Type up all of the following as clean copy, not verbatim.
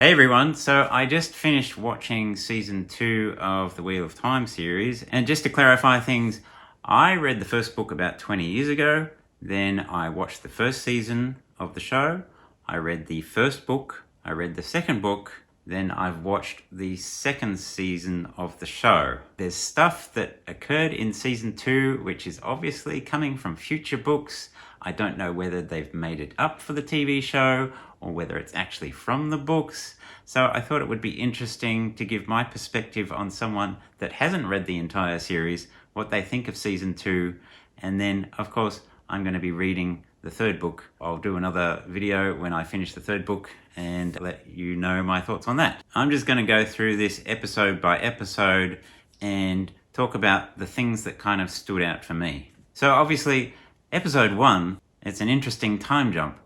Hey everyone, so I just finished watching season 2 of the Wheel of Time series, and just to clarify things, I read the first book about 20 years ago, then I watched the first season of the show, I read the first book, I read the second book, then I've watched the second season of the show. There's stuff that occurred in season 2 which is obviously coming from future books. I don't know whether they've made it up for the TV show or whether it's actually from the books. So I thought it would be interesting to give my perspective on someone that hasn't read the entire series, what they think of season 2, and then of course I'm going to be reading the third book. I'll do another video when I finish the third book and let you know my thoughts on that. I'm just going to go through this episode by episode and talk about the things that kind of stood out for me. So obviously, episode 1, it's an interesting time jump.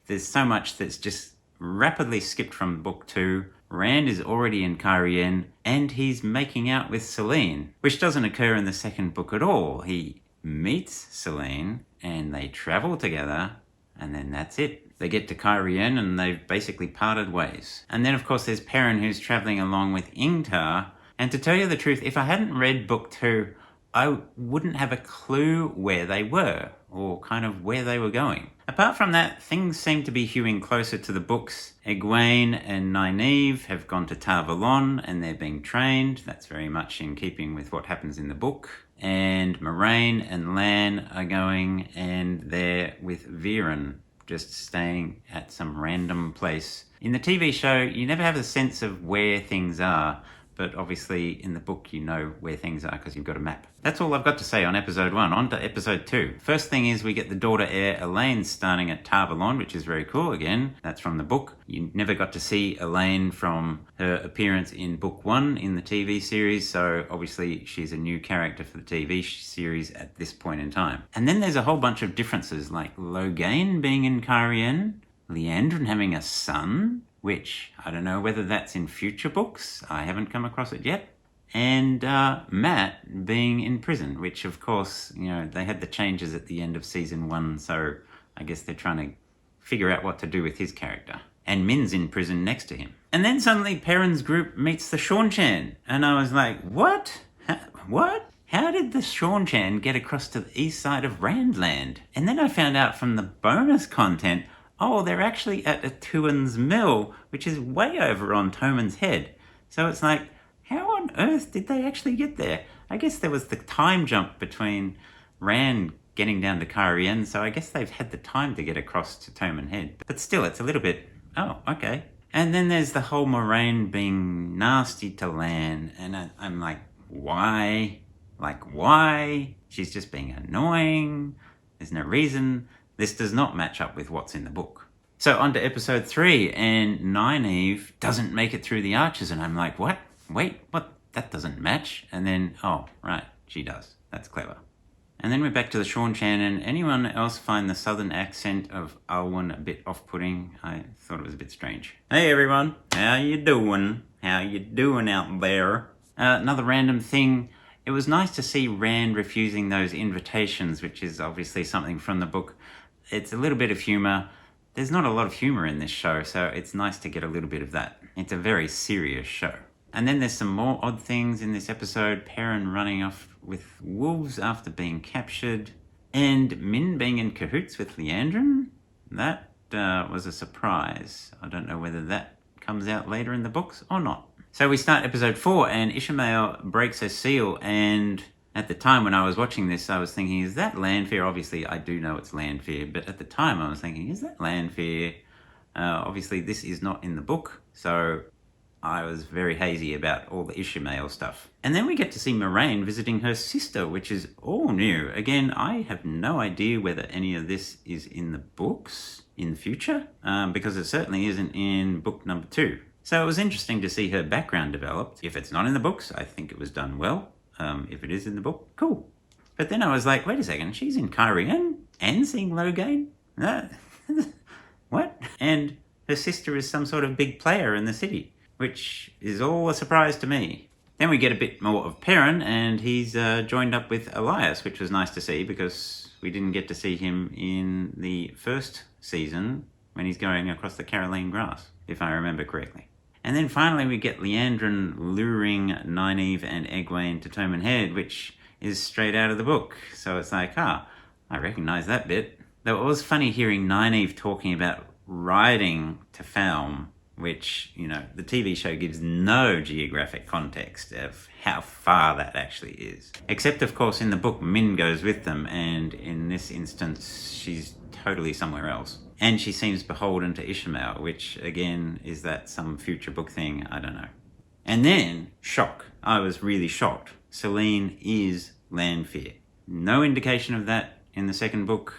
There's so much that's just rapidly skipped from book 2. Rand is already in Cairhien and he's making out with Selene, which doesn't occur in the second book at all. He meets Selene and they travel together and then that's it. They get to Cairhien and they've basically parted ways. And then of course there's Perrin who's traveling along with Ingtar. And to tell you the truth, if I hadn't read book 2, I wouldn't have a clue where they were or kind of where they were going. Apart from that, things seem to be hewing closer to the books. Egwene and Nynaeve have gone to Tar Valon and they're being trained. That's very much in keeping with what happens in the book. And Moiraine and Lan are going and they're with Viren, just staying at some random place. In the TV show, you never have a sense of where things are, but obviously in the book you know where things are because you've got a map. That's all I've got to say on episode 1. On to episode 2. First thing is we get the daughter heir Elaine starting at Tar Valon, which is very cool. Again, that's from the book. You never got to see Elaine from her appearance in book 1 in the TV series, so obviously she's a new character for the TV series at this point in time. And then there's a whole bunch of differences, like Logain being in Cairhien, Liandrin having a son, which I don't know whether that's in future books. I haven't come across it yet. And Mat being in prison, which of course, you know, they had the changes at the end of season 1, so I guess they're trying to figure out what to do with his character. And Min's in prison next to him. And then suddenly Perrin's group meets the Seanchan. And I was like, what? What? How did the Seanchan get across to the east side of Randland? And then I found out from the bonus content, oh, they're actually at Atuan's Mill, which is way over on Toman's Head. So it's like, how on earth did they actually get there? I guess there was the time jump between Rand getting down to Cairhien, so I guess they've had the time to get across to Toman Head. But still, it's a little bit, oh, okay. And then there's the whole Moiraine being nasty to Lan, and I'm like, why? Like, why? She's just being annoying. There's no reason. This does not match up with what's in the book. So on to episode 3, and Nynaeve doesn't make it through the arches, and I'm like, what? Wait, what? That doesn't match. And then, oh, right, she does. That's clever. And then we're back to the Seanchan, and anyone else find the southern accent of Alwyn a bit off-putting? I thought it was a bit strange. Hey everyone, how you doing? How you doing out there? Another random thing. It was nice to see Rand refusing those invitations, which is obviously something from the book. It's a little bit of humour. There's not a lot of humour in this show, so it's nice to get a little bit of that. It's a very serious show. And then there's some more odd things in this episode. Perrin running off with wolves after being captured. And Min being in cahoots with Liandrin. That was a surprise. I don't know whether that comes out later in the books or not. So we start episode 4 and Ishamael breaks her seal, and at the time when I was watching this, I was thinking, is that Lanfear? Obviously, I do know it's Lanfear, but at the time I was thinking, is that Lanfear? Obviously, this is not in the book, so I was very hazy about all the Ishamael stuff. And then we get to see Moiraine visiting her sister, which is all new. Again, I have no idea whether any of this is in the books in the future, because it certainly isn't in book number 2. So it was interesting to see her background developed. If it's not in the books, I think it was done well. If it is in the book, cool. But then I was like, wait a second, she's in Cairhien and seeing Logain? What? And her sister is some sort of big player in the city, which is all a surprise to me. Then we get a bit more of Perrin, and he's joined up with Elias, which was nice to see because we didn't get to see him in the first season when he's going across the Caroline grass, if I remember correctly. And then finally we get Liandrin luring Nynaeve and Egwene to Toman Head, which is straight out of the book. So it's like, I recognise that bit. Though it was funny hearing Nynaeve talking about riding to Falme, which, the TV show gives no geographic context of how far that actually is. Except, of course, in the book, Min goes with them, and in this instance, she's totally somewhere else. And she seems beholden to Ishamael, which, again, is that some future book thing? I don't know. And then, shock. I was really shocked. Selene is Lanfear. No indication of that in the second book.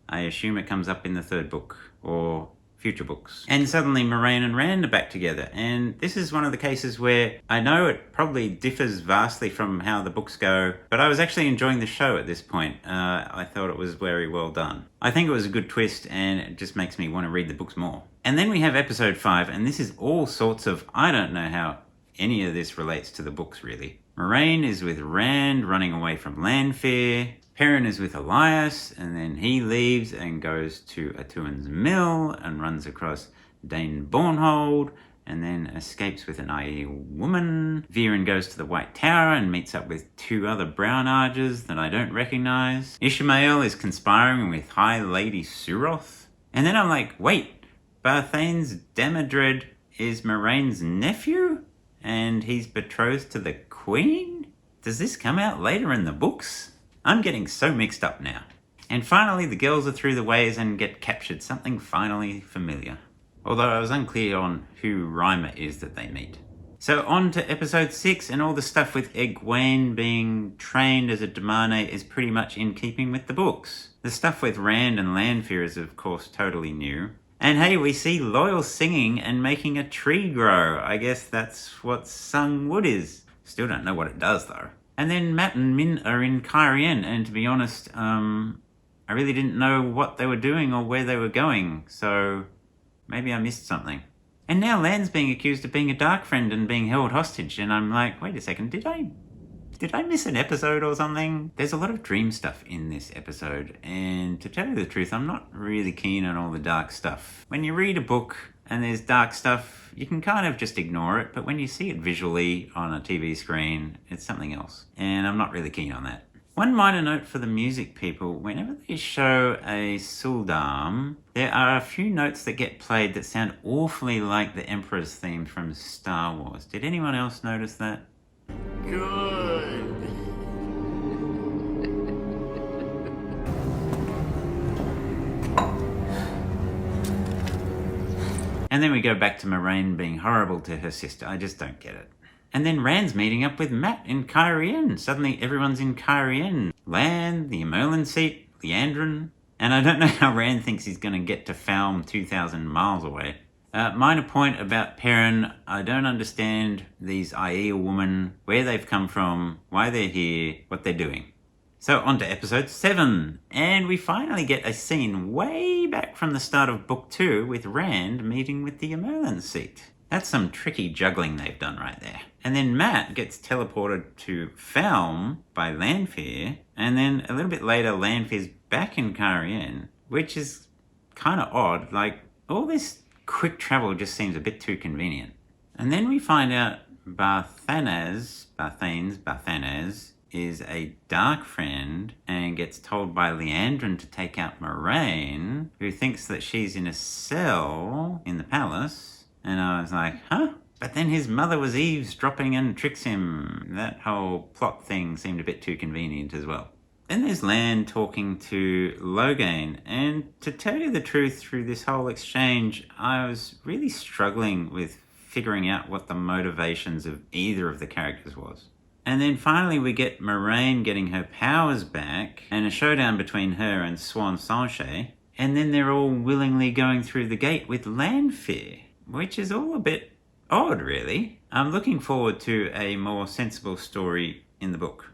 I assume it comes up in the third book, or future books. And suddenly Moiraine and Rand are back together, and this is one of the cases where I know it probably differs vastly from how the books go, but I was actually enjoying the show at this point. I thought it was very well done. I think it was a good twist, and it just makes me want to read the books more. And then we have episode 5, and this is all sorts of, I don't know how any of this relates to the books really. Moiraine is with Rand running away from Lanfear. Perrin is with Elias, and then he leaves and goes to Atuan's mill and runs across Dane Bornhold, and then escapes with an Aiel woman. Viren goes to the White Tower and meets up with 2 other Brown Argers that I don't recognise. Ishamael is conspiring with High Lady Suroth. And then I'm like, wait, Barthane's Damodred is Moiraine's nephew? And he's betrothed to the Queen? Does this come out later in the books? I'm getting so mixed up now. And finally, the girls are through the ways and get captured, something finally familiar. Although I was unclear on who Reimer is that they meet. So on to episode 6, and all the stuff with Egwene being trained as a Damane is pretty much in keeping with the books. The stuff with Rand and Lanfear is of course totally new. And hey, we see Loial singing and making a tree grow. I guess that's what sung wood is. Still don't know what it does though. And then Mat and Min are in Cairhien, and to be honest, I really didn't know what they were doing or where they were going, so maybe I missed something. And now Lan's being accused of being a dark friend and being held hostage, and I'm like, wait a second, did I miss an episode or something? There's a lot of dream stuff in this episode, and to tell you the truth, I'm not really keen on all the dark stuff. When you read a book and there's dark stuff, you can kind of just ignore it, but when you see it visually on a TV screen, it's something else. And I'm not really keen on that. One minor note for the music people, whenever they show a Suldam, there are a few notes that get played that sound awfully like the Emperor's theme from Star Wars. Did anyone else notice that? Good. And then we go back to Moiraine being horrible to her sister. I just don't get it. And then Rand's meeting up with Mat in Cairhien. Suddenly everyone's in Cairhien. Lan, the Emerlin seat, Liandrin. And I don't know how Rand thinks he's going to get to Falme 2,000 miles away. Minor point about Perrin, I don't understand these Aiel women, where they've come from, why they're here, what they're doing. So on to episode 7, and we finally get a scene way back from the start of book 2 with Rand meeting with the Emerlin seat. That's some tricky juggling they've done right there. And then Mat gets teleported to Falme by Lanfear, and then a little bit later Lanfear's back in Cairhien, which is kind of odd. Like, all this quick travel just seems a bit too convenient. And then we find out Barthanes is a dark friend and gets told by Liandrin to take out Moiraine, who thinks that she's in a cell in the palace. And I was like, huh? But then his mother was eavesdropping and tricks him. That whole plot thing seemed a bit too convenient as well. Then there's Lan talking to Logain, and to tell you the truth, through this whole exchange, I was really struggling with figuring out what the motivations of either of the characters was. And then finally we get Moiraine getting her powers back, and a showdown between her and Siuan Sanche, and then they're all willingly going through the gate with Lanfear, which is all a bit odd, really. I'm looking forward to a more sensible story in the book.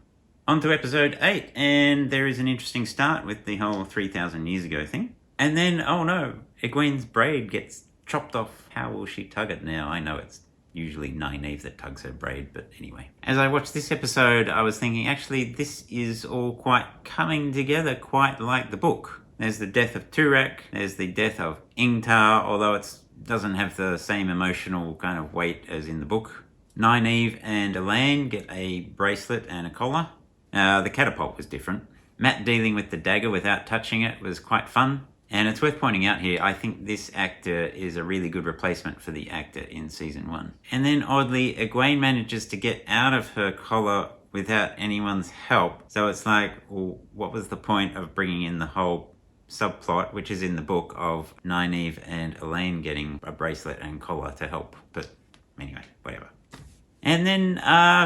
On to episode 8, and there is an interesting start with the whole 3,000 years ago thing. And then, oh no, Egwene's braid gets chopped off. How will she tug it now? I know it's usually Nynaeve that tugs her braid, but anyway. As I watched this episode, I was thinking, actually, this is all quite coming together quite like the book. There's the death of Turak, there's the death of Ingtar, although it's doesn't have the same emotional kind of weight as in the book. Nynaeve and Elaine get a bracelet and a collar. The catapult was different. Matt dealing with the dagger without touching it was quite fun. And it's worth pointing out here, I think this actor is a really good replacement for the actor in season 1. And then oddly, Egwene manages to get out of her collar without anyone's help. So it's like, well, what was the point of bringing in the whole subplot, which is in the book, of Nynaeve and Elaine getting a bracelet and collar to help? But anyway, whatever. And then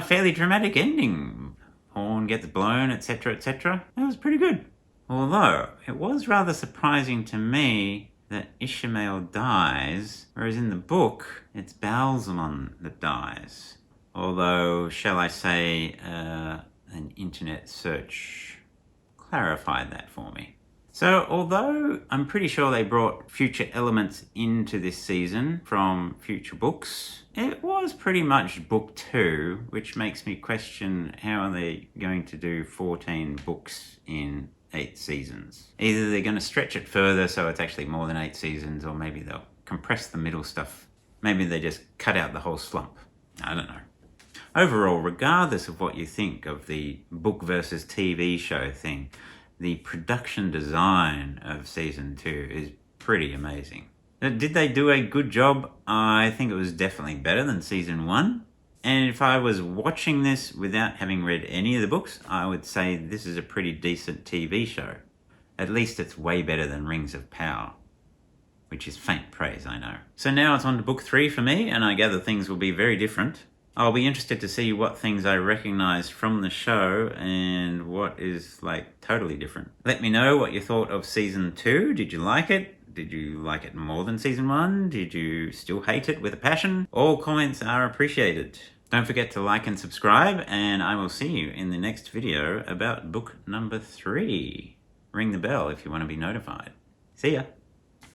fairly dramatic ending. Horn gets blown, etc., etc. That was pretty good. Although, it was rather surprising to me that Ishamael dies, whereas in the book, it's Balsamon that dies. Although, shall I say, an internet search clarified that for me. So, although I'm pretty sure they brought future elements into this season from future books, it was pretty much book 2, which makes me question how are they going to do 14 books in 8 seasons. Either they're going to stretch it further so it's actually more than 8 seasons, or maybe they'll compress the middle stuff. Maybe they just cut out the whole slump. I don't know. Overall, regardless of what you think of the book versus TV show thing, the production design of season 2 is pretty amazing. Did they do a good job? I think it was definitely better than season 1. And if I was watching this without having read any of the books, I would say this is a pretty decent TV show. At least it's way better than Rings of Power, which is faint praise, I know. So now it's on to book 3 for me, and I gather things will be very different. I'll be interested to see what things I recognise from the show and what is like totally different. Let me know what you thought of season 2. Did you like it? Did you like it more than season 1? Did you still hate it with a passion? All comments are appreciated. Don't forget to like and subscribe, and I will see you in the next video about book number 3. Ring the bell if you want to be notified. See ya.